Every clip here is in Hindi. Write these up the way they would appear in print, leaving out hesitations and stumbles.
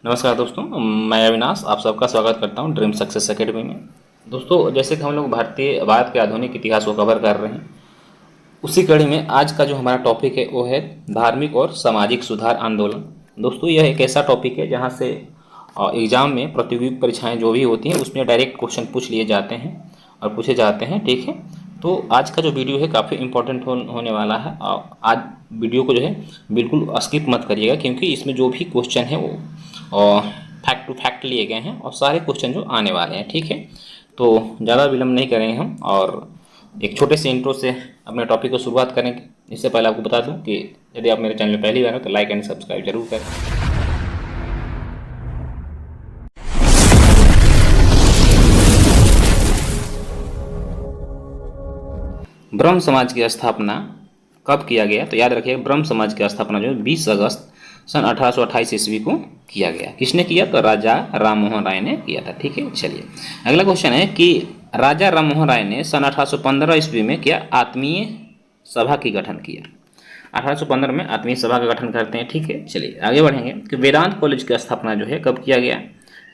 नमस्कार दोस्तों, मैं अविनाश आप सबका स्वागत करता हूं ड्रीम सक्सेस एकेडमी में। दोस्तों, जैसे कि हम लोग भारत के आधुनिक इतिहास को कवर कर रहे हैं, उसी कड़ी में आज का जो हमारा टॉपिक है वो है धार्मिक और सामाजिक सुधार आंदोलन। दोस्तों, यह एक ऐसा टॉपिक है जहां से एग्ज़ाम में प्रतियोगी परीक्षाएं जो भी होती हैं उसमें डायरेक्ट क्वेश्चन पूछ लिए जाते हैं और पूछे जाते हैं। ठीक है, तो आज का जो वीडियो है काफ़ी इंपॉर्टेंट होने वाला है। आज वीडियो को जो है बिल्कुल स्किप मत करिएगा, क्योंकि इसमें जो भी क्वेश्चन है वो और फैक्ट टू फैक्ट लिए गए हैं और सारे क्वेश्चन जो आने वाले हैं। ठीक है, तो ज़्यादा विलम्ब नहीं करेंगे हम और एक छोटे से इंट्रो से अपने टॉपिक को शुरुआत करेंगे। इससे पहले आपको बता दूं कि यदि आप मेरे चैनल में पहली बार हो तो लाइक एंड सब्सक्राइब जरूर करें। ब्रह्म समाज की स्थापना कब किया गया? तो याद रखिए, ब्रह्म समाज की स्थापना जो 20 अगस्त सन 1828 ईस्वी को किया गया। किसने किया? तो राजा राम मोहन राय ने किया था। ठीक है, चलिए अगला क्वेश्चन है कि राजा राम मोहन राय ने सन 1815 ईस्वी में क्या आत्मीय सभा की गठन किया? 1815 में आत्मीय सभा का गठन करते हैं। ठीक है, चलिए आगे बढ़ेंगे कि वेदांत कॉलेज की स्थापना जो है कब किया गया?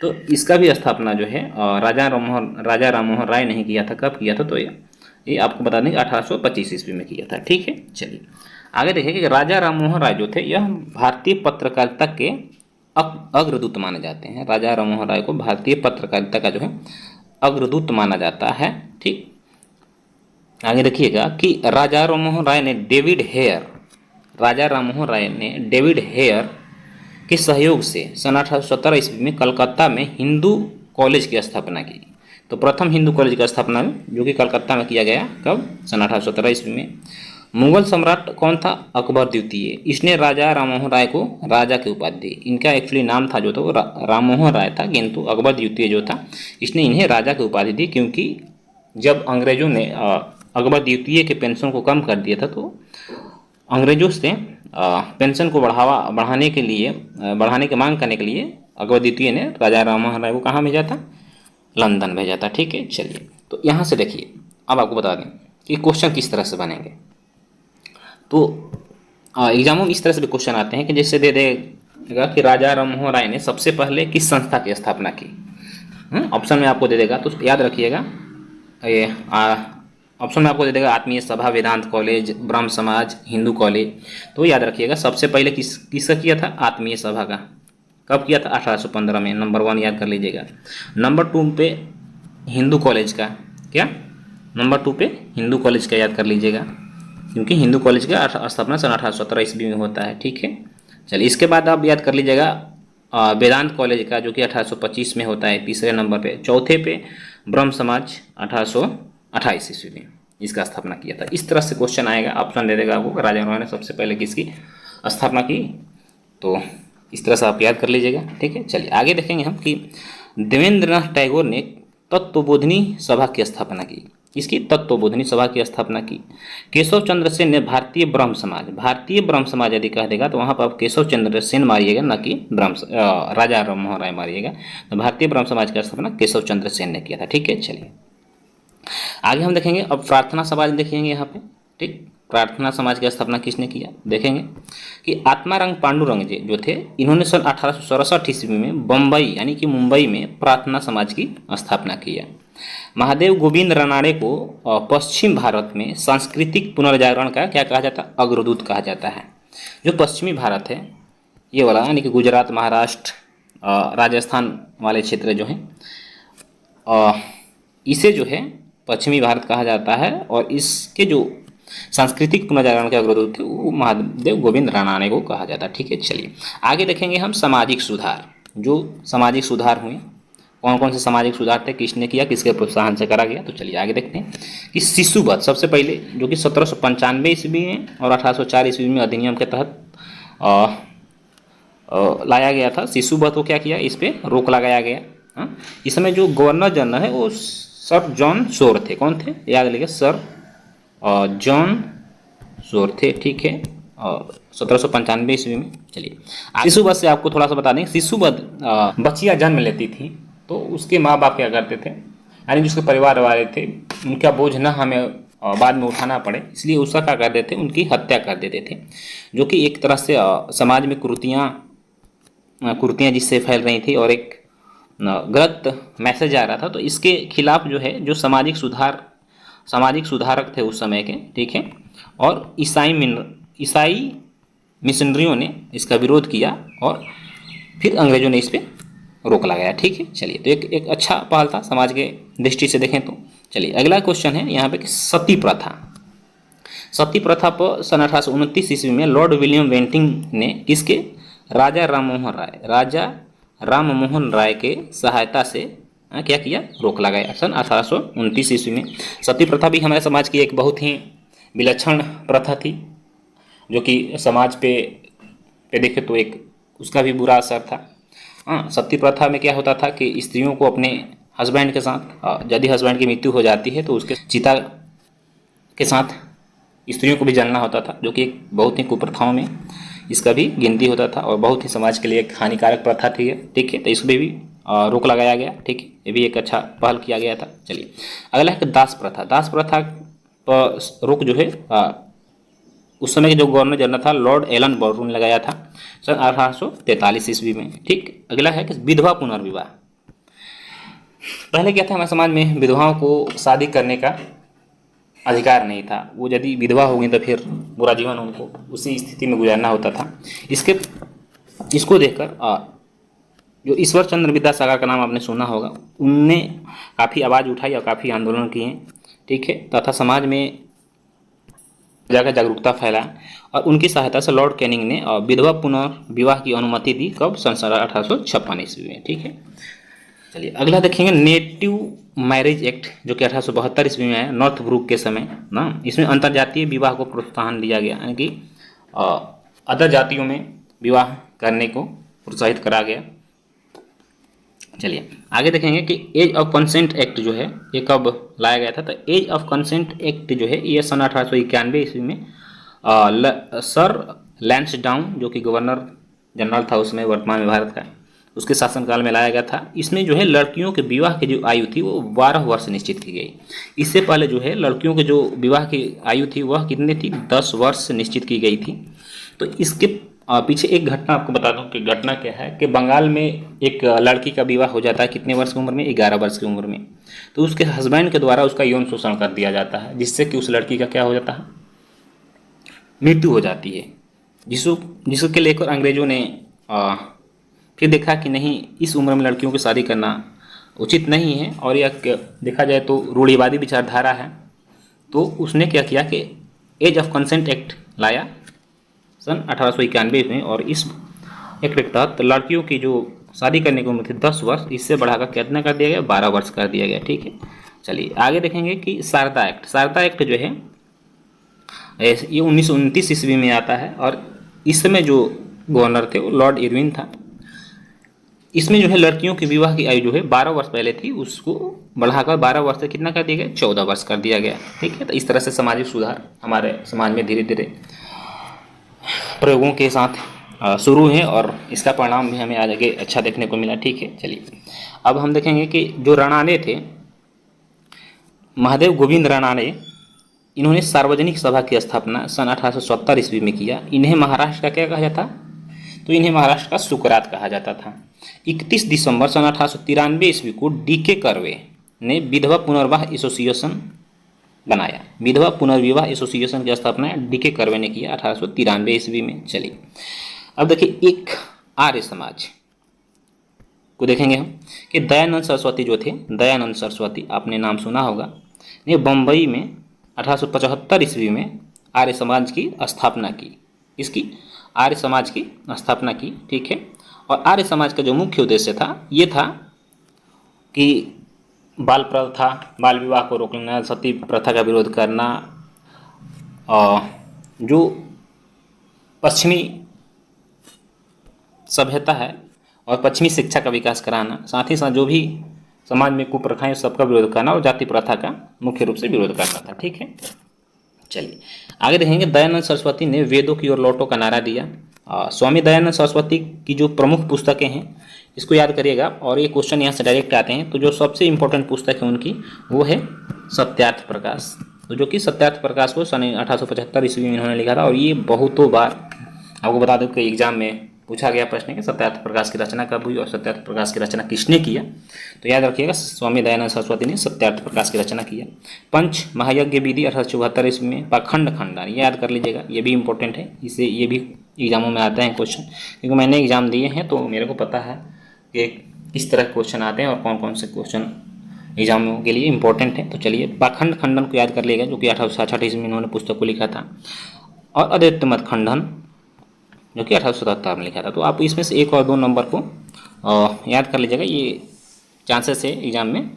तो इसका भी स्थापना जो है राजा राम मोहन राय नहीं किया था। कब किया था? तो ये आपको बता दें कि 1825 ईस्वी में किया था। ठीक है, चलिए आगे देखिए कि राजा राम मोहन राय जो थे यह भारतीय पत्रकारिता के अग्रदूत माने जाते हैं। राजा राम मोहन राय को भारतीय पत्रकारिता का जो है अग्रदूत माना जाता है। ठीक, आगे देखिएगा कि राजा राम मोहन राय ने डेविड हेयर के सहयोग से सन 1817 ईस्वी में कलकत्ता में हिंदू कॉलेज की स्थापना की। तो प्रथम हिंदू कॉलेज की स्थापना जो कि कलकत्ता में किया गया। कब? सन 1817 ईस्वी में। मुगल सम्राट कौन था? अकबर द्वितीय। इसने राजा राम मोहन राय को राजा की उपाधि दी। इनका एक्चुअली नाम था जो था वो राम मोहन राय था, किंतु अकबर द्वितीय जो था इसने इन्हें राजा की उपाधि दी, क्योंकि जब अंग्रेजों ने अकबर द्वितीय के पेंशन को कम कर दिया था तो अंग्रेजों से पेंशन को बढ़ाने की मांग करने के लिए अकबर द्वितीय ने राजा राम मोहन राय को कहाँ भेजा था? लंदन भेजा था। ठीक है, चलिए तो यहाँ से देखिए, अब आपको बता दें कि क्वेश्चन किस तरह से बनेंगे। तो एग्जामों में इस तरह से भी क्वेश्चन आते हैं कि जैसे दे देगा कि राजा राम मोहन राय ने सबसे पहले किस संस्था की स्थापना की। ऑप्शन में आपको दे देगा, तो याद रखिएगा ये ऑप्शन में आपको दे देगा आत्मीय सभा, वेदांत कॉलेज, ब्रह्म समाज, हिंदू कॉलेज। तो याद रखिएगा सबसे पहले किसका किया था? आत्मीय सभा का। कब किया था? 1815 में। नंबर 1 याद कर लीजिएगा। नंबर 2 पे हिंदू कॉलेज का क्या? नंबर 2 पे हिंदू कॉलेज का याद कर लीजिएगा, क्योंकि हिंदू कॉलेज का स्थापना सन 1817 ईस्वी में होता है। ठीक है, चलिए इसके बाद आप याद कर लीजिएगा वेदांत कॉलेज का, जो कि 1825 में होता है तीसरे नंबर पे। चौथे पे ब्रह्म समाज 1828 ईस्वी में इसका स्थापना किया था। इस तरह से क्वेश्चन आएगा, ऑप्शन दे देगा आपको राजा ने सबसे पहले किसकी स्थापना की। तो इस तरह से आप याद कर लीजिएगा। ठीक है, चलिए आगे देखेंगे हम कि देवेंद्रनाथ टैगोर ने तत्वबोधिनी सभा की स्थापना की। इसकी तत्वबोधिनी सभा की स्थापना की। केशव चंद्र सेन ने भारतीय ब्रह्म समाज यदि कह देगा तो वहाँ पर आप केशव चंद्र सेन मारिएगा, न कि राजा राम मोहन राय मारिएगा। तो भारतीय ब्रह्म समाज की स्थापना केशव चंद्र सेन ने किया था। ठीक है, चलिए आगे हम देखेंगे। अब प्रार्थना समाज देखेंगे यहाँ पे। ठीक, प्रार्थना समाज की स्थापना किसने किया? देखेंगे कि आत्मारंग पांडुरंग जी जो थे, इन्होंने सन 1867 ईस्वी में बम्बई यानी कि मुंबई में प्रार्थना समाज की स्थापना किया। महादेव गोविंद रानाड़े को पश्चिम भारत में सांस्कृतिक पुनर्जागरण का क्या कहा जाता है? अग्रदूत कहा जाता है। जो पश्चिमी भारत है ये वाला, यानी कि गुजरात, महाराष्ट्र, राजस्थान वाले क्षेत्र जो हैं, इसे जो है पश्चिमी भारत कहा जाता है। और इसके जो सांस्कृतिक पुनर्जागरण के अग्रदूत थे वो महादेव गोविंद रानाड़े को कहा जाता है। ठीक है, चलिए आगे देखेंगे हम सामाजिक सुधार। जो सामाजिक सुधार हुए, कौन कौन से सामाजिक सुधार थे, किसने किया, किसके प्रोत्साहन से करा गया? तो चलिए आगे देखते हैं कि शिशुवध सबसे पहले, जो कि 1795 ईस्वी में और 1804 ईस्वी में अधिनियम के तहत लाया गया था। शिशुवध को क्या किया? इस पर रोक लगाया गया। इस समय जो गवर्नर जनरल है वो सर जॉन शोर थे। कौन थे? याद लीजिए, सर जॉन शोर थे। ठीक है, 1795 ईस्वी में। चलिए शिशुवध से आपको थोड़ा सा बता दें। शिशुवध बच्चियाँ जन्म लेती थी तो उसके माँ बाप क्या करते थे, यानी जिसके परिवार वाले थे, उनका बोझ न हमें बाद में उठाना पड़े, इसलिए उसका क्या कर देते, उनकी हत्या कर देते थे, जो कि एक तरह से समाज में कुरीतियाँ कुर्तियाँ जिससे फैल रही थी और एक गलत मैसेज आ रहा था, तो इसके खिलाफ जो है जो सामाजिक सुधारक थे उस समय के, ठीक है, और ईसाई मिशनरियों ने इसका विरोध किया और फिर अंग्रेजों ने इस पर रोक लगाया, ठीक है। चलिए, तो एक अच्छा पहल था समाज के दृष्टि से देखें तो। चलिए, अगला क्वेश्चन है यहाँ पे कि सती प्रथा पर सन 1829 ईस्वी में लॉर्ड विलियम बेंटिंक ने किसके, राजा राम मोहन राय के सहायता से क्या किया, रोक लगाया सन 1829 ईस्वी में। सती प्रथा भी हमारे समाज की एक बहुत ही विलक्षण प्रथा थी, जो कि समाज पे देखे तो एक उसका भी बुरा असर था। हाँ, सती प्रथा में क्या होता था कि स्त्रियों को अपने हस्बैंड के साथ, यदि हस्बैंड की मृत्यु हो जाती है तो उसके चिता के साथ स्त्रियों को भी जलना होता था, जो कि एक बहुत ही कुप्रथाओं में इसका भी गिनती होता था और बहुत ही समाज के लिए एक हानिकारक प्रथा थी, ठीक है। तो इसमें भी रोक लगाया गया, ठीक है, ये भी एक अच्छा पहल किया गया था। चलिए, अगला है दास प्रथा पर रोक जो है उस समय के जो गवर्नर जनरल था लॉर्ड एलन बोर्टन ने लगाया था सन 1843 ईस्वी में, ठीक। अगला है कि विधवा पुनर्विवाह। पहले क्या था, हमारे समाज में विधवाओं को शादी करने का अधिकार नहीं था। वो यदि विधवा हो गई तो फिर पूरा जीवन उनको उसी स्थिति में गुजारना होता था। इसको देखकर जो ईश्वर चंद्र विद्यासागर का नाम आपने सुना होगा, उनने काफ़ी आवाज़ उठाई और काफ़ी आंदोलन किए, ठीक है, तथा समाज में जाकर जागरूकता फैला और उनकी सहायता से लॉर्ड कैनिंग ने विधवा पुनर्विवाह की अनुमति दी, कब, सन 1856 ईस्वी में, ठीक है। चलिए, अगला देखेंगे नेटिव मैरिज एक्ट, जो कि 1872 ईस्वी में है, नॉर्थ ब्रुक के समय ना। इसमें अंतर्जातीय विवाह को प्रोत्साहन दिया गया, यानी कि अदर जातियों में विवाह करने को प्रोत्साहित करा गया। चलिए, आगे देखेंगे कि एज ऑफ कंसेंट एक्ट जो है ये कब लाया गया था। तो एज ऑफ कंसेंट एक्ट जो है ये सन 1891 ईस्वी में सर लैंसडाउन, जो कि गवर्नर जनरल था उसमें वर्तमान में भारत का, उसके शासनकाल में लाया गया था। इसमें जो है लड़कियों के विवाह की जो आयु थी वो 12 वर्ष निश्चित की गई। इससे पहले जो है लड़कियों के जो विवाह की आयु थी वह कितनी थी, 10 वर्ष निश्चित की गई थी। तो इसके पीछे एक घटना आपको बता दूं कि घटना क्या है कि बंगाल में एक लड़की का विवाह हो जाता है कितने वर्ष की उम्र में, 11 वर्ष की उम्र में। तो उसके हस्बैंड के द्वारा उसका यौन शोषण कर दिया जाता है, जिससे कि उस लड़की का क्या हो जाता है, मृत्यु हो जाती है। जिसके लेकर अंग्रेजों ने फिर देखा कि नहीं, इस उम्र में लड़कियों की शादी करना उचित नहीं है और यह देखा जाए तो रूढ़िवादी विचारधारा है। तो उसने क्या किया कि एज ऑफ कंसेंट एक्ट लाया सन 1891 में, और इस एक्ट के तहत लड़कियों की जो शादी करने की उम्र थी 10 वर्ष, इससे बढ़ाकर कितना कर दिया गया, 12 वर्ष कर दिया गया, ठीक है। चलिए, आगे देखेंगे कि शारदा एक्ट जो है ये 1929 ईस्वी में आता है और इस समय जो गवर्नर थे वो लॉर्ड इरविन था। इसमें जो है लड़कियों की विवाह की आयु जो है 12 वर्ष पहले थी, उसको बढ़ाकर 12 वर्ष से कितना कर दिया गया, 14 वर्ष कर दिया गया, ठीक है। तो इस तरह से सामाजिक सुधार हमारे समाज में धीरे धीरे प्रयोगों के साथ शुरू है और इसका परिणाम भी हमें आगे अच्छा देखने को मिला, ठीक है। चलिए, अब हम देखेंगे कि जो रणाने थे, महादेव गोविंद रणाने, इन्होंने सार्वजनिक सभा की स्थापना सन 1870 ईस्वी में किया। इन्हें महाराष्ट्र का क्या कहा जाता, तो इन्हें महाराष्ट्र का सुकरात कहा जाता था। 31 दिसंबर सन 1893 ईस्वी को डीके कर्वे ने विधवा पुनर्विवाह एसोसिएशन बनाया। विधवा पुनर्विवाह एसोसिएशन की स्थापना डीके कर्वे ने किया 1893 ईस्वी में। चलिए, अब देखिए एक आर्य समाज को देखेंगे हम कि दयानंद सरस्वती जो थे, दयानंद सरस्वती आपने नाम सुना होगा, ने बम्बई में 1875 ईस्वी में आर्य समाज की स्थापना की। इसकी आर्य समाज की स्थापना की, ठीक है। और आर्य समाज का जो मुख्य उद्देश्य था ये था कि बाल प्रथा, बाल विवाह को रोकना, सती प्रथा का विरोध करना, जो पश्चिमी सभ्यता है और पश्चिमी शिक्षा का विकास कराना, साथ ही साथ जो भी समाज में कुप्रथाएं सबका विरोध करना और जाति प्रथा का मुख्य रूप से विरोध करना था, ठीक है। चलिए, आगे देखेंगे दयानंद सरस्वती ने वेदों की ओर लौटो का नारा दिया। स्वामी दयानंद सरस्वती की जो प्रमुख पुस्तकें हैं इसको याद करिएगा और ये क्वेश्चन यहाँ से डायरेक्ट आते हैं। तो जो सबसे इम्पोर्टेंट पुस्तक है उनकी वो है सत्यार्थ प्रकाश, तो जो कि सत्यार्थ प्रकाश को सन 1875 ईस्वी में इन्होंने लिखा था और ये बहुतों बार आपको बता दूं कि एग्जाम में पूछा गया प्रश्न कि सत्यार्थ प्रकाश की रचना कब हुई और सत्यार्थ प्रकाश की रचना किसने किया। तो याद रखिएगा स्वामी दयानंद सरस्वती ने सत्यार्थ प्रकाश की रचना किया। पंच महायज्ञ विधि 1874 ईस्वी में। पाखंड खंडन याद कर लीजिएगा, ये भी इंपॉर्टेंट है, इसे ये भी एग्जामों में आते हैं क्वेश्चन, क्योंकि मैंने एग्जाम दिए हैं तो मेरे को पता है कि किस तरह क्वेश्चन आते हैं और कौन कौन से क्वेश्चन एग्जामों के लिए इंपॉर्टेंट है। तो चलिए पाखंड खंडन को याद कर लिएगा, जो कि 1866 ईस्वी में इन्होंने पुस्तक को लिखा था, और अद्वैत मत खंडन जो कि 1877 में लिखा था। तो आप इसमें से 1 और 2 नंबर को याद कर लीजिएगा, ये चांसेस है एग्जाम में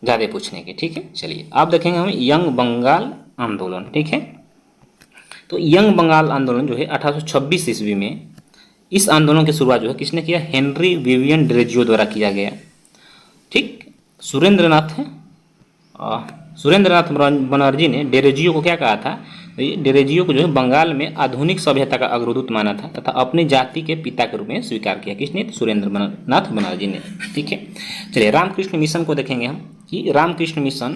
ज़्यादा पूछने के। ठीक है, चलिए आप देखेंगे हम यंग बंगाल आंदोलन। ठीक है, तो यंग बंगाल आंदोलन जो है 1826 ईस्वी में, इस आंदोलन की शुरुआत जो है किसने किया, हेनरी विवियन डेरेजियो द्वारा किया गया। ठीक, सुरेंद्रनाथ बनर्जी ने डेरेजियो को क्या कहा था, डेरेजियो को जो है बंगाल में आधुनिक सभ्यता का अग्रदूत माना था तथा अपनी जाति के पिता के रूप में स्वीकार किया। किसने, सुरेंद्रनाथ बनर्जी ने। ठीक है, चलिए रामकृष्ण मिशन को देखेंगे हम कि रामकृष्ण मिशन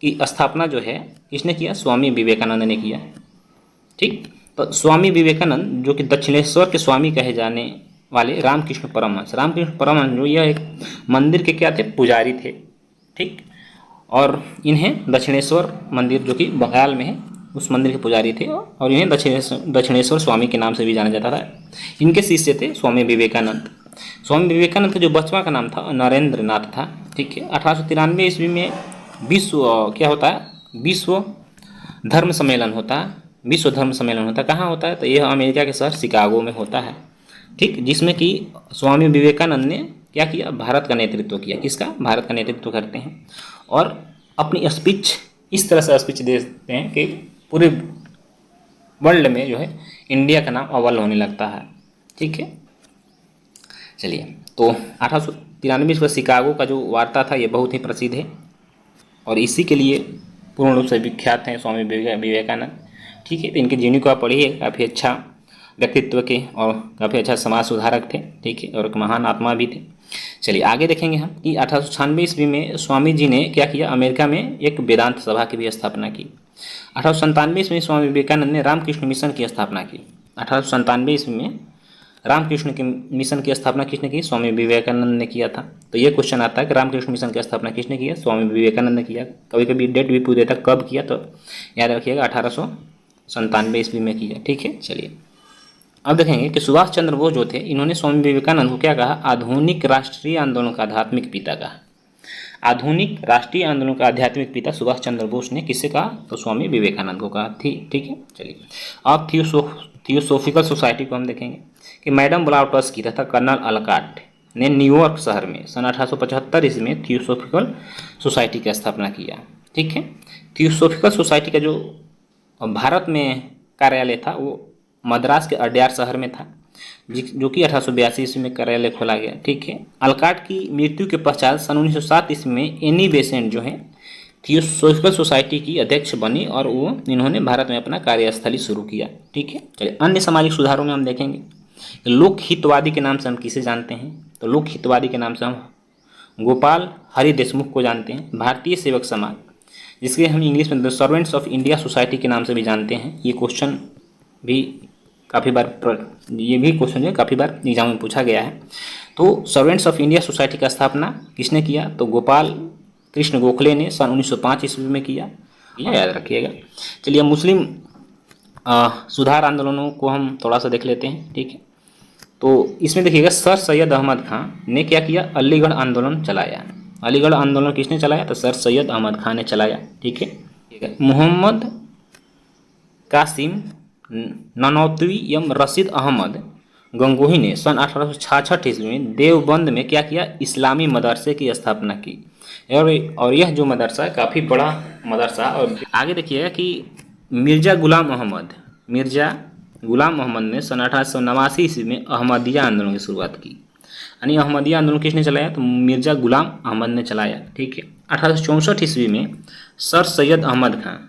की स्थापना जो है किसने किया, स्वामी विवेकानंद ने किया। ठीक, तो स्वामी विवेकानंद जो कि दक्षिणेश्वर के स्वामी कहे जाने वाले रामकृष्ण परमहंस जो यह एक मंदिर के क्या थे, पुजारी थे। ठीक, और इन्हें दक्षिणेश्वर मंदिर जो कि बंगाल में है उस मंदिर के पुजारी थे, और इन्हें दक्षिणेश्वर स्वामी के नाम से भी जाना जाता था। इनके शिष्य थे स्वामी विवेकानंद। स्वामी विवेकानंद का जो बचपन का नाम था नरेंद्र नाथ था। ठीक है, 1893 ईस्वी में विश्व धर्म सम्मेलन होता है। कहाँ होता है, तो यह अमेरिका के शहर शिकागो में होता है। ठीक, जिसमें कि स्वामी विवेकानंद ने क्या किया, भारत का नेतृत्व किया। किसका, भारत का नेतृत्व करते हैं, और अपनी स्पीच इस तरह से स्पीच देते हैं कि पूरे वर्ल्ड में जो है इंडिया का नाम अव्वल होने लगता है। ठीक है, चलिए तो 1893 में शिकागो का जो वार्ता था ये बहुत ही प्रसिद्ध है और इसी के लिए पूर्ण रूप से विख्यात हैं स्वामी विवेकानंद। ठीक है, तो इनकी जीवनी को आप पढ़िए, काफ़ी अच्छा व्यक्तित्व के और काफ़ी अच्छा समाज सुधारक थे। ठीक है, और एक महान आत्मा भी थे। चलिए आगे देखेंगे हम कि 1896 ईस्वी में स्वामी जी ने क्या किया, अमेरिका में एक वेदांत सभा की भी स्थापना की। 1897 ईस्वी में स्वामी विवेकानंद ने रामकृष्ण मिशन की स्थापना की। 1897 ईस्वी में रामकृष्ण के मिशन की स्थापना किसने की, स्वामी विवेकानंद ने किया था। तो ये क्वेश्चन आता है कि रामकृष्ण मिशन की स्थापना किसने किया, स्वामी विवेकानंद ने किया। कभी कभी डेट भी पूछ देता कब किया, तो याद रखिएगा 1897 ईस्वी में किया। ठीक है, चलिए अब देखेंगे कि सुभाष चंद्र बोस जो थे इन्होंने स्वामी विवेकानंद को क्या कहा, आधुनिक राष्ट्रीय आंदोलन का आध्यात्मिक पिता कहा। आधुनिक राष्ट्रीय आंदोलन का आध्यात्मिक पिता सुभाष चंद्र बोस ने किससे कहा, तो स्वामी विवेकानंद को कहा थी। ठीक है, चलिए अब थियोसोफिकल सोसाइटी को हम देखेंगे कि मैडम ब्लाउटस्की तथा कर्नल अलकाट ने न्यूयॉर्क शहर में सन 1875 ईस्वी में थियोसोफिकल सोसाइटी की स्थापना किया। ठीक है, थियोसोफिकल सोसाइटी का जो भारत में कार्यालय था वो मद्रास के अड्यार शहर में था, जो कि 1882 ईस्वी में कार्यालय खोला गया। ठीक है, अलकाट की मृत्यु के पश्चात सन 1907 ईस्वी में एनी बेसेंट जो है थियोसोफिकल सोसाइटी की अध्यक्ष बनी और वो इन्होंने भारत में अपना कार्यस्थली शुरू किया। ठीक है, चलिए अन्य सामाजिक सुधारों में हम देखेंगे लोक हितवादी के नाम से हम किसे जानते हैं, तो लोक हितवादी के नाम से हम गोपाल हरि देशमुख को जानते हैं। भारतीय सेवक समाज, जिसके हम इंग्लिश में the servants of India society के नाम से भी जानते हैं। ये क्वेश्चन भी काफ़ी बार एग्जाम में पूछा गया है। तो सर्वेंट्स ऑफ इंडिया सोसाइटी का स्थापना किसने किया, तो गोपाल कृष्ण गोखले ने सन 1905 ईस्वी में किया, याद रखिएगा। चलिए मुस्लिम सुधार आंदोलनों को हम थोड़ा सा देख लेते हैं। ठीक है, तो इसमें देखिएगा सर सैयद अहमद खान ने क्या किया, अलीगढ़ आंदोलन चलाया। अलीगढ़ आंदोलन किसने चलाया, तो सर सैयद अहमद खान ने चलाया। ठीक है, मोहम्मद कासिम ननौतवी एवं रशीद अहमद गंगोही ने सन 1866 ईस्वी में देवबंद में क्या किया, इस्लामी मदरसे की स्थापना की। और यह जो मदरसा है काफ़ी बड़ा मदरसा। और आगे देखिएगा कि मिर्ज़ा गुलाम मोहम्मद ने सन 1889 ईस्वी में अहमदिया आंदोलन की शुरुआत की। यानी अहमदिया आंदोलन किसने चलाया, तो मिर्ज़ा गुलाम अहमद ने चलाया। ठीक है, 1864 ईस्वी में सर सैयद अहमद खान,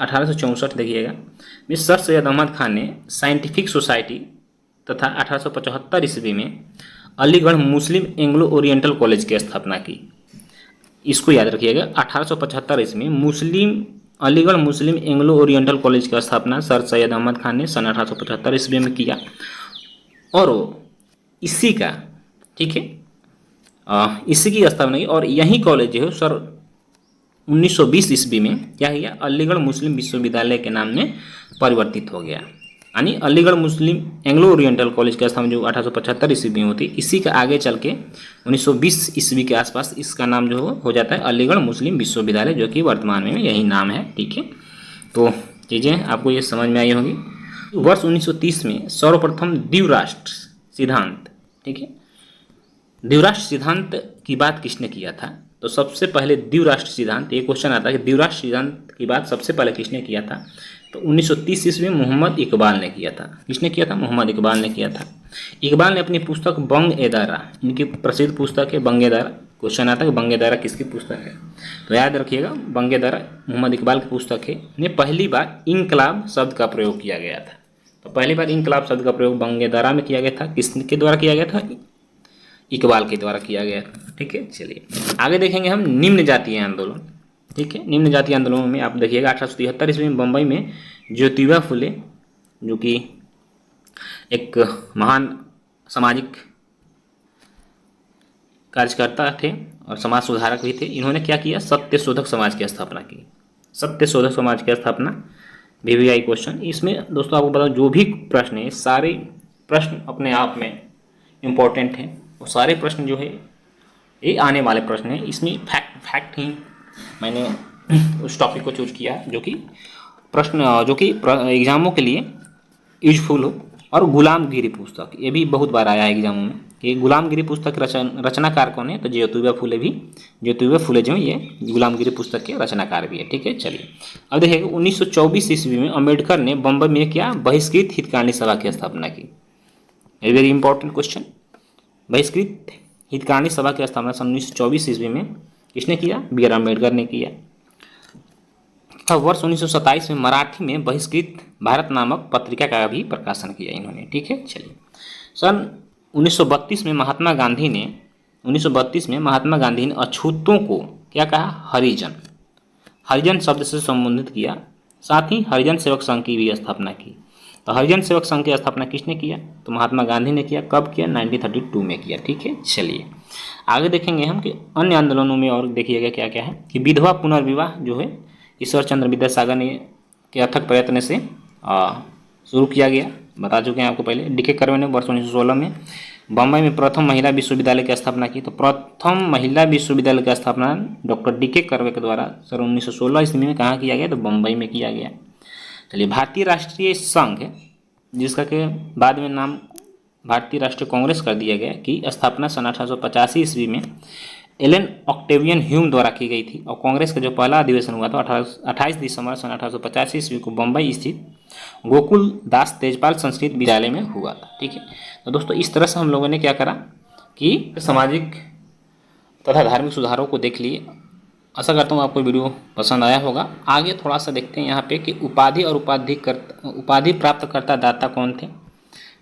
1864 देखिएगा में सर सैयद अहमद खान ने साइंटिफिक सोसाइटी तथा 1875 ईस्वी में अलीगढ़ मुस्लिम एंग्लो ओरिएंटल कॉलेज की स्थापना की। इसको याद रखिएगा, 1875 ईस्वी में अलीगढ़ मुस्लिम एंग्लो ओरिएंटल कॉलेज की स्थापना सर सैयद अहमद खान ने सन 1875 ईस्वी में किया। और वो इसी का, ठीक है, इसी की स्थापना की। और यही कॉलेज जो है सर 1920 ईस्वी में क्या किया, अलीगढ़ मुस्लिम विश्वविद्यालय के नाम में परिवर्तित हो गया। यानी अलीगढ़ मुस्लिम एंग्लो ओरिएंटल कॉलेज का स्थापना जो 1875 ईस्वी में होती, इसी का आगे चल के 1920 ईस्वी के आसपास इसका नाम जो हो जाता है अलीगढ़ मुस्लिम विश्वविद्यालय, जो कि वर्तमान में यही नाम है, ठीक है। तो चीज़ें आपको ये समझ में आई होगी। वर्ष 1930 में सर्वप्रथम द्विराष्ट्र सिद्धांत, ठीक है, द्विराष्ट्र सिद्धांत की बात किसने किया था? तो सबसे पहले द्विराष्ट्र सिद्धांत, ये क्वेश्चन आता है कि द्विराष्ट्र सिद्धांत की बात सबसे पहले किसने किया था? तो 1930 ईस्वी में मोहम्मद इकबाल ने किया था। किसने किया था? मोहम्मद इकबाल ने किया था। इकबाल ने अपनी पुस्तक बंग-ए-दारा, इनकी प्रसिद्ध पुस्तक है बंग-ए-दारा। क्वेश्चन आता है कि बंग-ए-दारा किसकी पुस्तक है? तो याद रखिएगा बंग-ए-दारा मोहम्मद इकबाल की पुस्तक है। इन्हें पहली बार इंकलाब शब्द का प्रयोग किया गया था। तो पहली बार इंकलाब शब्द का प्रयोग बंग-ए-दारा में किया गया था। किसके द्वारा किया गया था? इकबाल के द्वारा किया गया था, ठीक है। चलिए आगे देखेंगे हम निम्न जातीय आंदोलन, ठीक है। निम्न जातीय आंदोलन में आप देखिएगा 1873 ईस्वी में बम्बई में ज्योतिबा फुले, जो कि एक महान सामाजिक कार्यकर्ता थे और समाज सुधारक भी थे, इन्होंने क्या किया? सत्य शोधक समाज की स्थापना की। सत्य शोधक समाज की स्थापना VVI क्वेश्चन। इसमें दोस्तों आपको बताओ जो भी प्रश्न है, सारे प्रश्न अपने आप में इम्पोर्टेंट हैं और सारे प्रश्न जो है ये आने वाले प्रश्न हैं। इसमें फैक्ट ही मैंने उस टॉपिक को चूज किया जो कि प्रश्न जो कि एग्जामों के लिए यूजफुल हो। और गुलामगिरी पुस्तक, ये भी बहुत बार आया है एग्जामों में कि गुलामगिरी पुस्तक रचनाकार कौन है? तो ज्योतिबा फुले जो ये गुलामगिरी पुस्तक के रचनाकार भी है, ठीक है। चलिए अब देखिएगा 1924 ईस्वी में अम्बेडकर ने बम्बई में क्या बहिष्कृत हितकारिणी सभा की स्थापना की। Very important question. बहिष्कृत हितकारिणी सभा की स्थापना सन 1924 ईस्वी में किसने किया? BR अम्बेडकर ने किया। वर्ष 1927 में मराठी में बहिष्कृत भारत नामक पत्रिका का भी प्रकाशन किया इन्होंने, ठीक है। चलिए सन 1932 में महात्मा गांधी ने अछूतों को क्या कहा? हरिजन शब्द से संबोधित किया। साथ ही हरिजन सेवक संघ की भी स्थापना की। तो हरिजन सेवक संघ की स्थापना किसने किया? तो महात्मा गांधी ने किया। कब किया? 1932 में किया, ठीक है। चलिए आगे देखेंगे हम कि अन्य आंदोलनों में और देखिएगा क्या क्या है कि विधवा पुनर्विवाह जो है ईश्वर चंद्र विद्यासागर ने के अथक प्रयत्न से शुरू किया गया। बता चुके हैं आपको पहले। DK कर्वे ने वर्ष 1916 में बम्बई में प्रथम महिला विश्वविद्यालय की स्थापना की। तो प्रथम महिला विश्वविद्यालय की स्थापना डॉक्टर DK कर्वे के द्वारा सर 1916 ईस्वी में कहाँ किया गया? तो बम्बई में किया गया। चलिए भारतीय राष्ट्रीय संघ, जिसका के बाद में नाम भारतीय राष्ट्रीय कांग्रेस कर दिया गया, की स्थापना सन 1885 ईस्वी में एलन ऑक्टेवियन ह्यूम द्वारा की गई थी। और कांग्रेस का जो पहला अधिवेशन हुआ था 28 दिसंबर सन 1885 ईस्वी को बम्बई स्थित गोकुल दास तेजपाल संस्कृत विद्यालय में हुआ था, ठीक है। तो दोस्तों इस तरह से हम लोगों ने क्या करा कि सामाजिक तथा धार्मिक सुधारों को देख लिए। आशा करता हूँ आपको वीडियो पसंद आया होगा। आगे थोड़ा सा देखते हैं यहाँ पे कि उपाधि और उपाधि प्राप्तकर्ता दाता कौन थे,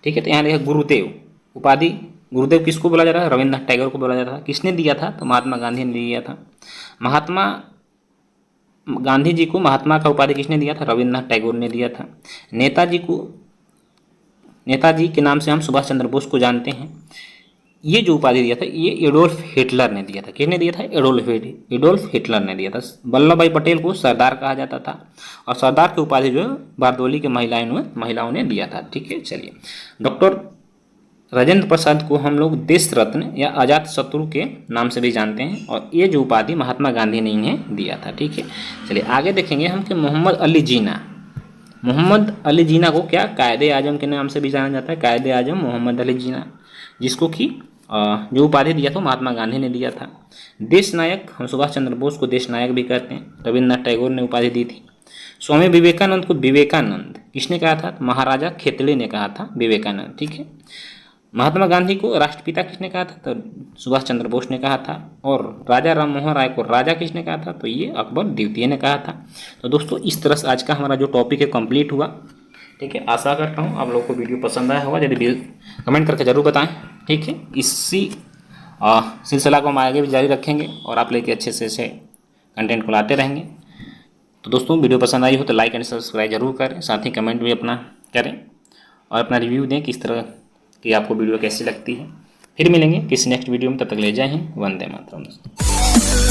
ठीक है। तो यहाँ देखिए गुरुदेव, उपाधि गुरुदेव किसको बोला जाता है? रविन्द्रनाथ टैगोर को बोला जाता था। किसने दिया था? तो महात्मा गांधी ने दिया था। महात्मा गांधी जी को महात्मा का उपाधि किसने दिया था? रविन्द्रनाथ टैगोर ने दिया था। नेताजी के नाम से हम सुभाष चंद्र बोस को जानते हैं। ये जो उपाधि दिया था ये एडोल्फ हिटलर ने दिया था। किसने दिया था? एडोल्फ हिटलर ने दिया था। वल्लभ भाई पटेल को सरदार कहा जाता था और सरदार की उपाधि जो बारदोली के महिलाओं ने दिया था, ठीक है। चलिए डॉक्टर राजेंद्र प्रसाद को हम लोग देश रत्न या अजात शत्रु के नाम से भी जानते हैं और ये जो उपाधि महात्मा गांधी ने इन्हें दिया था, ठीक है। चलिए आगे देखेंगे हम कि मोहम्मद अली जिन्ना को क्या कायदे आजम के नाम से भी जाना जाता है। कायदे आजम मोहम्मद अली जिन्ना, जिसको कि जो उपाधि दिया था महात्मा गांधी ने दिया था। देश नायक, हम सुभाष चंद्र बोस को देश नायक भी कहते हैं, रविन्द्रनाथ टैगोर ने उपाधि दी थी। स्वामी विवेकानंद को विवेकानंद किसने कहा था? महाराजा खेतड़े ने कहा था विवेकानंद, ठीक है। महात्मा गांधी को राष्ट्रपिता किसने कहा था? तो सुभाष चंद्र बोस ने कहा था। और राजा राम मोहन राय को राजा किसने कहा था? तो ये अकबर द्वितीय ने कहा था। तो दोस्तों इस तरह से आज का हमारा जो टॉपिक है कंप्लीट हुआ, ठीक है। आशा करता हूँ आप लोगों को वीडियो पसंद आया होगा। यदि कमेंट करके जरूर बताएं, ठीक है। इसी सिलसिला को हम आगे भी जारी रखेंगे और आप लेके अच्छे से कंटेंट को लाते रहेंगे। तो दोस्तों वीडियो पसंद आई हो तो लाइक एंड सब्सक्राइब जरूर करें, साथ ही कमेंट भी अपना करें और अपना रिव्यू दें किस तरह कि आपको वीडियो कैसी लगती है। फिर मिलेंगे किसी नेक्स्ट वीडियो में, तब तक ले जय हिंद, वंदे मातरम।